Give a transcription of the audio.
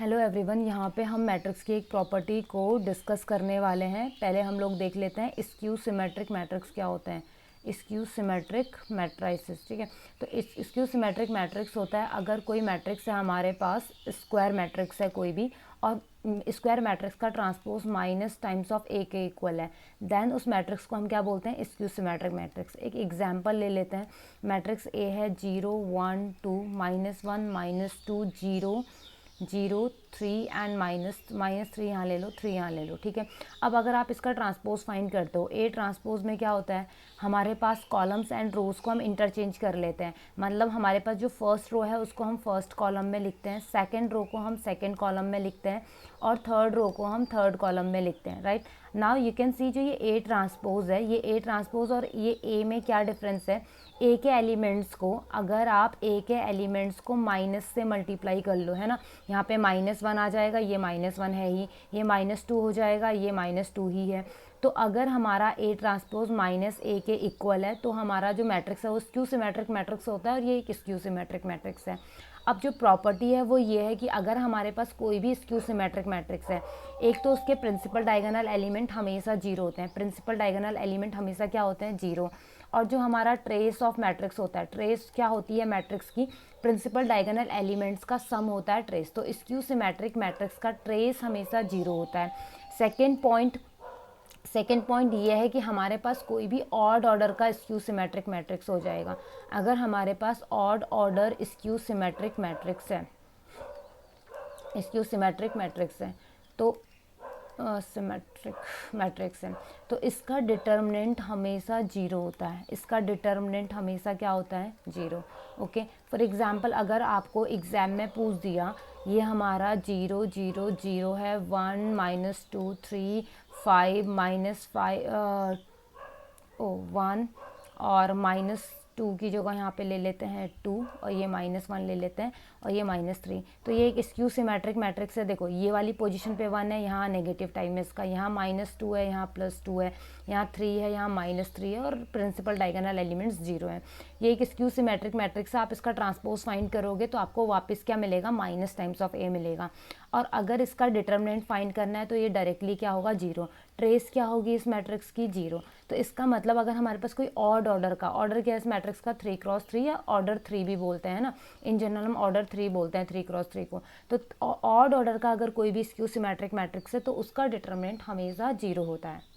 Hello everyone, यहाँ पे हम मैट्रिक्स की एक प्रॉपर्टी को डिस्कस करने वाले हैं। पहले हम लोग देख लेते हैं स्क्यू सिमेट्रिक मैट्रिक्स क्या होते हैं। स्क्यू सिमेट्रिक मैट्रिसेस, ठीक है। तो इस स्क्यू सिमेट्रिक मैट्रिक्स होता है अगर कोई मैट्रिक्स है हमारे पास, स्क्वायर मैट्रिक्स है कोई भी, और स्क्वायर मैट्रिक्स का ट्रांसपोज माइनस टाइम्स ऑफ ए के इक्वल है, देन उस मैट्रिक्स को हम क्या बोलते हैं, स्क्यू सिमेट्रिक मैट्रिक्स। एक एग्जांपल ले लेते हैं। मैट्रिक्स ए है 0 1 2 -1 -2 0 0 3 एंड माइनस 3 यहाँ ले लो, 3 यहाँ ले लो, ठीक है। अब अगर आप इसका ट्रांसपोज फाइंड करते हो, ए ट्रांसपोज में क्या होता है, हमारे पास कॉलम्स एंड रोज को हम इंटरचेंज कर लेते हैं। मतलब हमारे पास जो फर्स्ट रो है उसको हम फर्स्ट कॉलम में लिखते हैं, सेकंड रो को हम सेकंड कॉलम में लिखते हैं, और थर्ड रो को हम थर्ड कॉलम में लिखते हैं, right. Now you can see जो ये ए ट्रांसपोज है, ये ए ट्रांसपोज और ये ए में क्या डिफरेंस है। ए के एलिमेंट्स को अगर आप ए के एलिमेंट्स को माइनस से मल्टीप्लाई कर लो, है ना, यहाँ पे -1 आ जाएगा, ये -1 है ही, ये -2 हो जाएगा, ये -2 ही है। तो अगर हमारा ए ट्रांसपोज माइनस ए के इक्वल है तो हमारा जो मैट्रिक्स है वो स्क्यू सिमेट्रिक मैट्रिक्स होता है, और ये एक स्क्यू सिमेट्रिक मैट्रिक्स है। अब जो प्रॉपर्टी है वो ये है कि अगर हमारे पास कोई भी स्क्यू सिमेट्रिक मैट्रिक्स है, एक तो उसके प्रिंसिपल डायगोनल एलिमेंट हमेशा 0 होते हैं। प्रिंसिपल डायगोनल एलिमेंट हमेशा क्या होते हैं, 0। और जो हमारा ट्रेस ऑफ मैट्रिक्स होता है, ट्रेस क्या होती है मैट्रिक्स की, प्रिंसिपल डायगोनल एलिमेंट्स का सम होता है ट्रेस। तो स्क्यू सिमेट्रिक मैट्रिक्स का ट्रेस हमेशा 0 होता है। सेकेंड पॉइंट ये है कि हमारे पास कोई भी ऑड ऑर्डर का स्क्यू सिमेट्रिक मैट्रिक्स हो जाएगा। अगर हमारे पास odd order skew symmetric matrix है तो सिमेट्रिक मैट्रिक्स है तो इसका डिटर्मिनेंट हमेशा 0 होता है। इसका डिटर्मिनेंट हमेशा क्या होता है, 0। ओके, फॉर एग्जांपल अगर आपको एग्जाम में पूछ दिया ये हमारा 0 0 0 है, 1 -2 3 5 -5 1 और -2 की जगह यहाँ पे ले लेते हैं 2, और ये -1 ले लेते हैं, और ये -3। तो ये एक स्क्यू सिमेट्रिक मैट्रिक्स है। देखो ये वाली पोजीशन पे 1 है, यहाँ नेगेटिव टाइम है इसका, यहाँ -2 है, यहाँ +2 है, यहाँ 3 है, यहाँ -3 है, और प्रिंसिपल डायगोनल एलिमेंट्स 0 है। ये एक स्क्यू सिमेट्रिक मैट्रिक्स है। आप इसका ट्रांसपोज फाइंड करोगे तो आपको वापस क्या मिलेगा, माइनस टाइम्स ऑफ ए मिलेगा। और अगर इसका डिटर्मिनेंट फाइंड करना है तो ये डायरेक्टली क्या होगा, 0। ट्रेस क्या होगी इस मैट्रिक्स की, 0। तो इसका मतलब अगर हमारे पास कोई ऑड ऑर्डर का, ऑर्डर क्या है इस मैट्रिक्स का, 3x3 या ऑर्डर 3 भी बोलते हैं ना, इन जनरल हम ऑर्डर 3 बोलते हैं 3x3 को। तो ऑड ऑर्डर का अगर कोई भी स्क्यू सिमेट्रिक मैट्रिक्स है तो उसका डिटर्मिनेंट हमेशा 0 होता है।